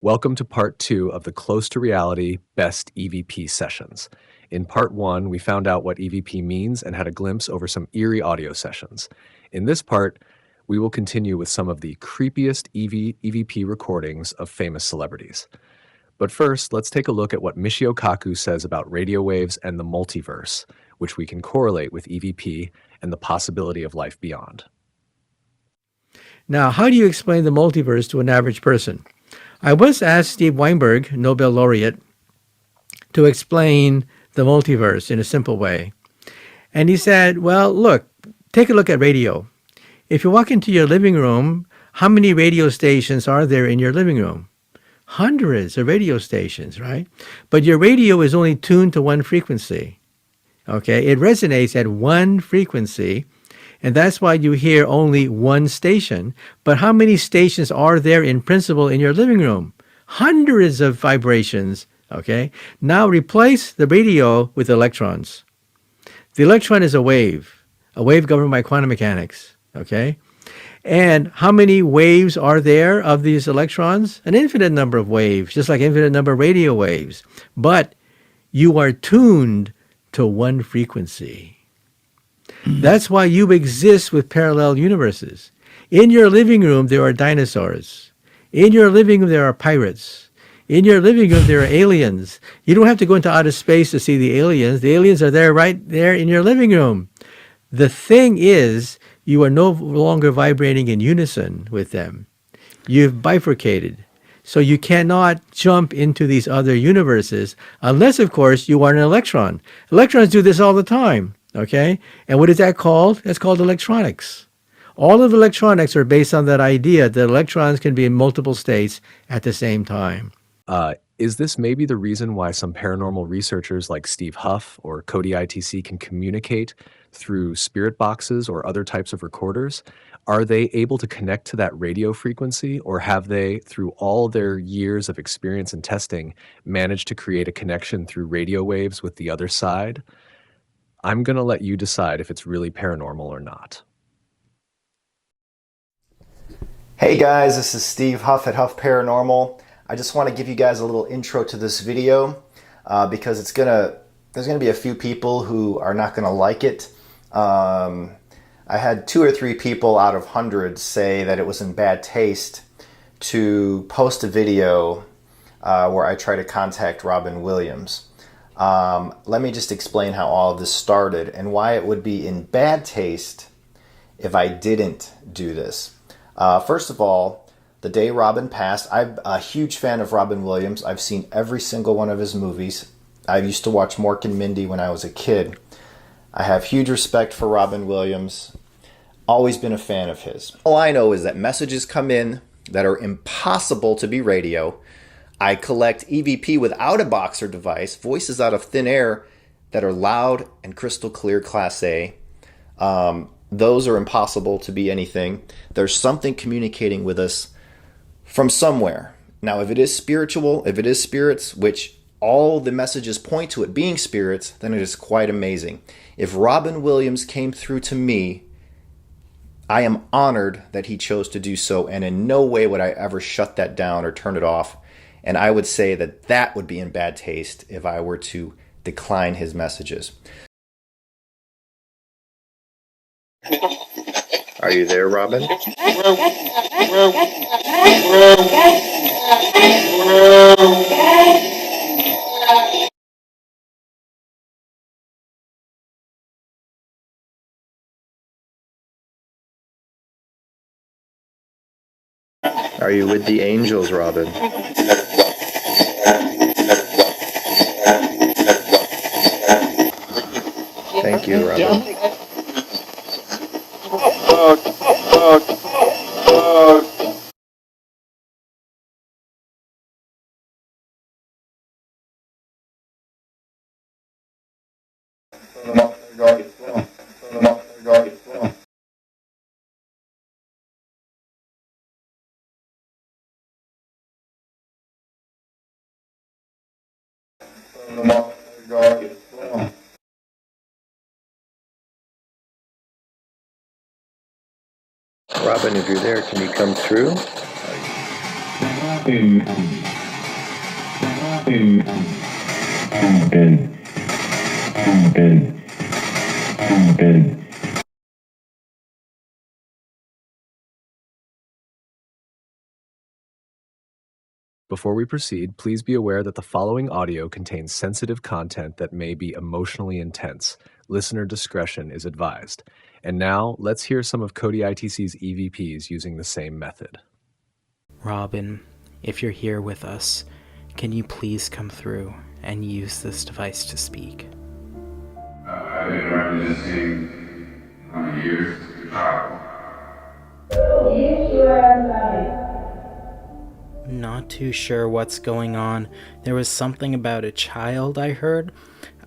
Welcome to part 2 of the Close to Reality Best EVP sessions. In part 1, we found out what EVP means and had a glimpse over some eerie audio sessions. In this part, we will continue with some of the creepiest EVP recordings of famous celebrities. But first, let's take a look at what Michio Kaku says about radio waves and the multiverse, which we can correlate with EVP and the possibility of life beyond. Now, how do you explain the multiverse to an average person? I once asked Steve Weinberg, Nobel laureate, to explain the multiverse in a simple way. And he said, well, look, take a look at radio. If you walk into your living room, how many radio stations are there in your living room? Hundreds of radio stations, right? But your radio is only tuned to one frequency. Okay, it resonates at one frequency. And that's why you hear only one station. But how many stations are there in principle in your living room? Hundreds of vibrations, okay? Now replace the radio with electrons. The electron is a wave governed by quantum mechanics, okay? And how many waves are there of these electrons? An infinite number of waves, just like infinite number of radio waves. But you are tuned to one frequency. That's why you exist with parallel universes. In your living room, there are dinosaurs. In your living room, there are pirates. In your living room, there are aliens. You don't have to go into outer space to see the aliens. The aliens are there, right there in your living room. The thing is, you are no longer vibrating in unison with them. You've bifurcated. So you cannot jump into these other universes unless, of course, you are an electron. Electrons do this all the time. Okay? And what is that called? That's called electronics. All of electronics are based on that idea that electrons can be in multiple states at the same time. Is this maybe the reason why some paranormal researchers like Steve Huff or Cody ITC can communicate through spirit boxes or other types of recorders? Are they able to connect to that radio frequency, or have they, through all their years of experience and testing, managed to create a connection through radio waves with the other side? I'm going to let you decide if it's really paranormal or not. Hey guys, this is Steve Huff at Huff Paranormal. I just want to give you guys a little intro to this video because there's gonna be a few people who are not gonna like it. I had 2 or 3 people out of hundreds say that it was in bad taste to post a video where I try to contact Robin Williams. Let me just explain how all of this started and why it would be in bad taste if I didn't do this. First of all, the day Robin passed, I'm a huge fan of Robin Williams. I've seen every single one of his movies. I used to watch Mork and Mindy when I was a kid. I have huge respect for Robin Williams. Always been a fan of his. All I know is that messages come in that are impossible to be radio. I collect EVP without a box or device, voices out of thin air that are loud and crystal clear Class A. Those are impossible to be anything. There's something communicating with us from somewhere. Now, if it is spiritual, if it is spirits, which all the messages point to it being spirits, then it is quite amazing. If Robin Williams came through to me, I am honored that he chose to do so, and in no way would I ever shut that down or turn it off. And I would say that that would be in bad taste if I were to decline his messages. Are you there, Robin? Are you with the angels, Robin? Thank you, Robin. Robin, if you're there, can you come through? Before we proceed, please be aware that the following audio contains sensitive content that may be emotionally intense. Listener discretion is advised. And now, let's hear some of Cody ITC's EVPs using the same method. Robin, if you're here with us, can you please come through and use this device to speak? I've been reminiscing on years to travel. Not too sure what's going on. There was something about a child I heard.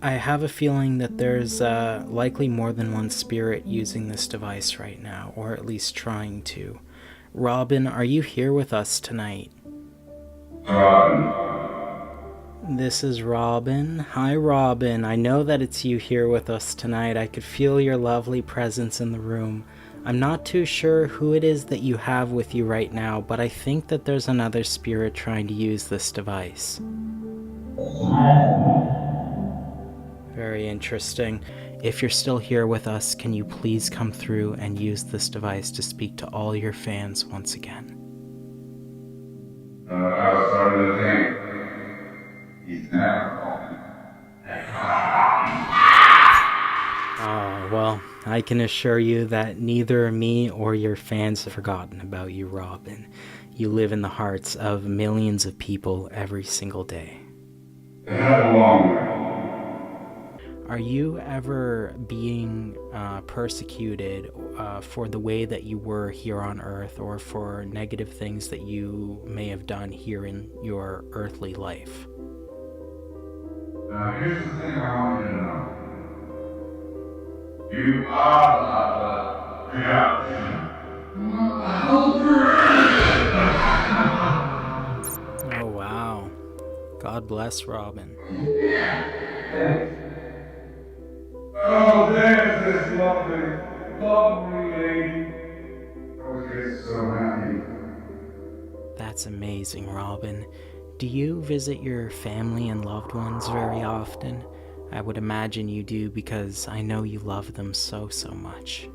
I have a feeling that there's likely more than one spirit using this device right now, or at least trying to. Robin, are you here with us tonight? Robin. This is Robin. Hi, Robin. I know that it's you here with us tonight. I could feel your lovely presence in the room. I'm not too sure who it is that you have with you right now, but I think that there's another spirit trying to use this device. Very interesting. If you're still here with us, can you please come through and use this device to speak to all your fans once again? I was starting to think he's never calling. Oh, well, I can assure you that neither me or your fans have forgotten about you, Robin. You live in the hearts of millions of people every single day. It had a long way. Are you ever being persecuted for the way that you were here on Earth, or for negative things that you may have done here in your earthly life? Now here's the thing I want you to know. You are the creation. Oh, wow. God bless Robin. Oh, there's this lovely, lovely lady. I was just so happy. That's amazing, Robin. Do you visit your family and loved ones very often? I would imagine you do, because I know you love them so, so much. You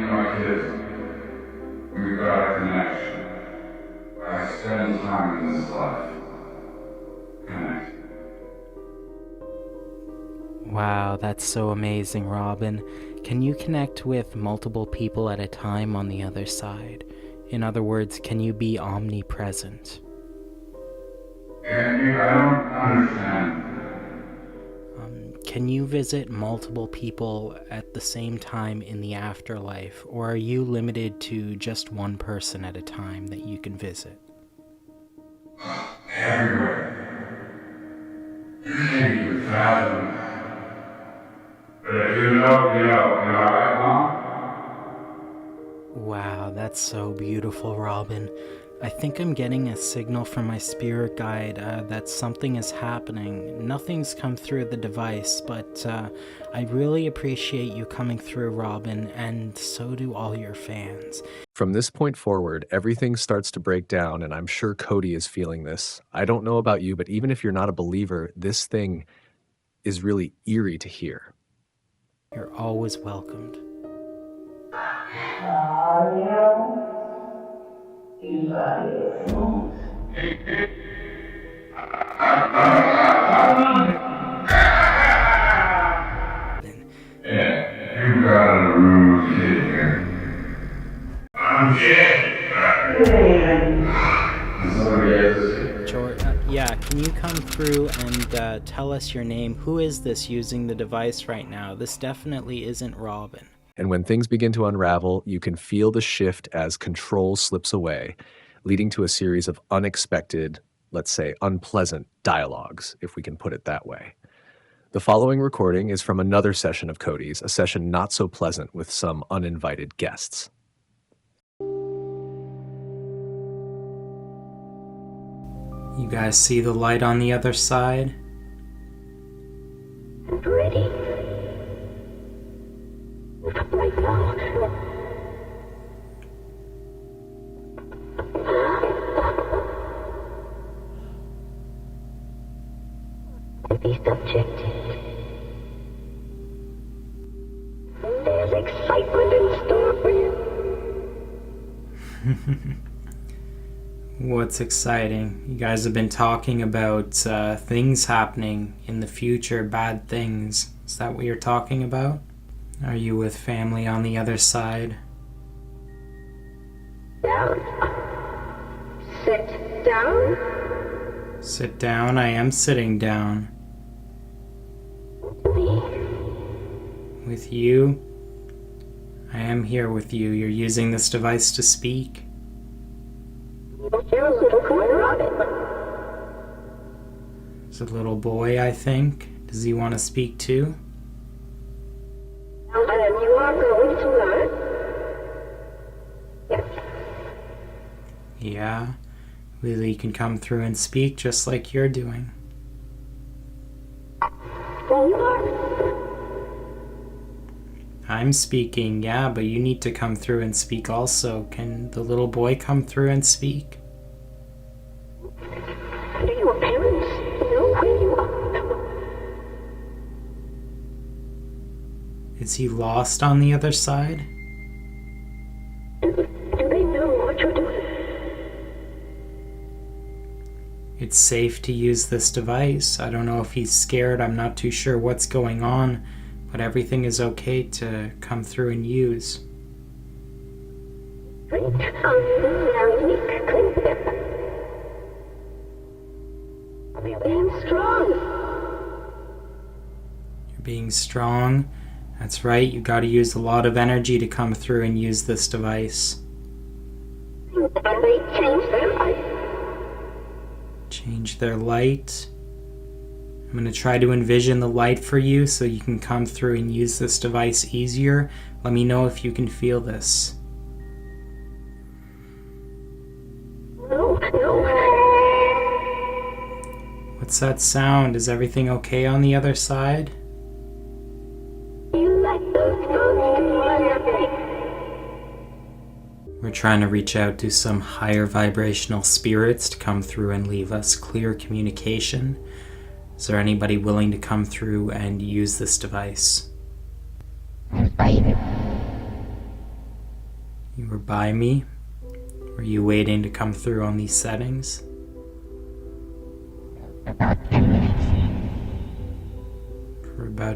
know, my kids, we've got a connection. I spend time in this life. Connected. Wow, that's so amazing, Robin. Can you connect with multiple people at a time on the other side? In other words, can you be omnipresent? And I don't understand. Can you visit multiple people at the same time in the afterlife, or are you limited to just one person at a time that you can visit? Everywhere. You can't even fathom. But if you know, you know. Am I right, Mom? Wow, that's so beautiful, Robin. I think I'm getting a signal from my spirit guide that something is happening. Nothing's come through the device, but I really appreciate you coming through, Robin, and so do all your fans. From this point forward, everything starts to break down, and I'm sure Cody is feeling this. I don't know about you, but even if you're not a believer, this thing is really eerie to hear. You're always welcomed. Yeah, you got a rude kid here. I'm dead. Yeah, can you come through and tell us your name? Who is this using the device right now? This definitely isn't Robin. And when things begin to unravel, you can feel the shift as control slips away, leading to a series of unexpected, let's say unpleasant dialogues, if we can put it that way. The following recording is from another session of Cody's, a session not so pleasant with some uninvited guests. You guys see the light on the other side? Ready? Wake up right now. be subjected. There's excitement in store for you. What's exciting? You guys have been talking about things happening in the future, bad things. Is that what you're talking about? Are you with family on the other side? Down. Sit down. Sit down. I am sitting down. Me. With you? I am here with you. You're using this device to speak? You're a little corner of it. It's a little boy, I think. Does he want to speak too? And you are going to learn. Yes. Yeah. Lily can come through and speak just like you're doing. Well, you are. I'm speaking, yeah, but you need to come through and speak also. Can the little boy come through and speak? Do your parents know where you are? Is he lost on the other side? Do they know what you're doing? It's safe to use this device. I don't know if he's scared. I'm not too sure what's going on, but everything is okay to come through and use. Great. I'm very weak. You're being strong. You're being strong. That's right. You got to use a lot of energy to come through and use this device. And they change their life. Change their light. I'm going to try to envision the light for you so you can come through and use this device easier. Let me know if you can feel this. No. What's that sound? Is everything okay on the other side? You like those songs to wonderfully. We're trying to reach out to some higher vibrational spirits to come through and leave us clear communication. Is there anybody willing to come through and use this device? You were by me? Were you waiting to come through on these settings? For about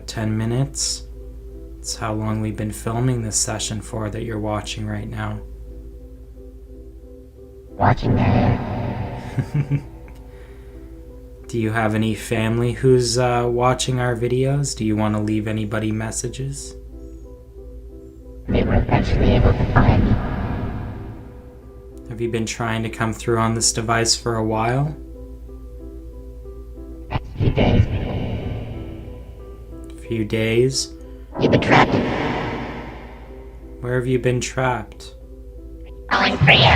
10 minutes? That's how long we've been filming this session for that you're watching right now. Watching there. Do you have any family who's watching our videos? Do you want to leave anybody messages? They were eventually able to find me. Have you been trying to come through on this device for a while? Next few days. A few days? You've been trapped. Where have you been trapped? Calling for you.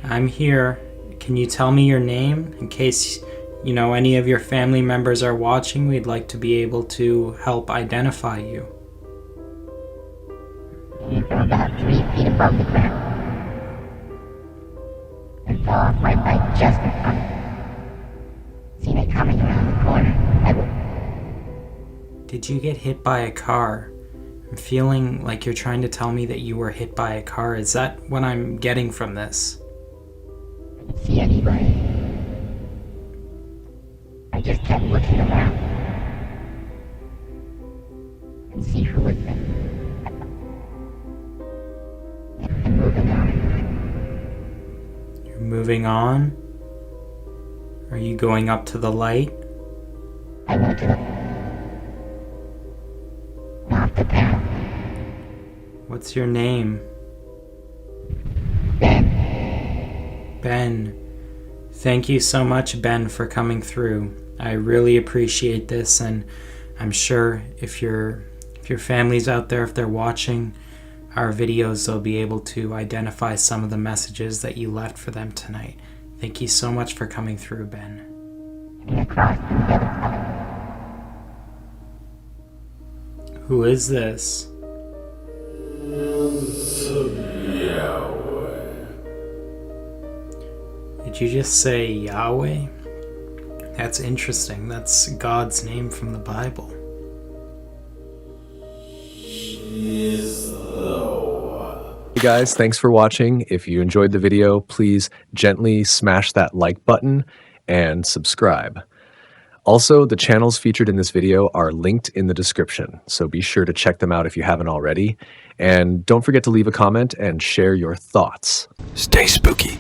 I'm here. Can you tell me your name? In case, any of your family members are watching, we'd like to be able to help identify you. You're about 3 feet above the ground. And fell off my bike just in front. Seen it coming around the corner. Did you get hit by a car? I'm feeling like you're trying to tell me that you were hit by a car. Is that what I'm getting from this? I didn't see anybody. I just kept looking around. And see who was there. And moving on. You're moving on? Are you going up to the light? I went to the... Not the path. What's your name? Ben. Ben. Thank you so much, Ben, for coming through. I really appreciate this, and I'm sure if your family's out there, if they're watching our videos, they'll be able to identify some of the messages that you left for them tonight. Thank you so much for coming through, Ben. Across to the other side. Who is this? Did you just say Yahweh? That's interesting. That's God's name from the Bible. Hey guys, thanks for watching. If you enjoyed the video, please gently smash that like button and subscribe. Also, the channels featured in this video are linked in the description, so be sure to check them out if you haven't already. And don't forget to leave a comment and share your thoughts. Stay spooky.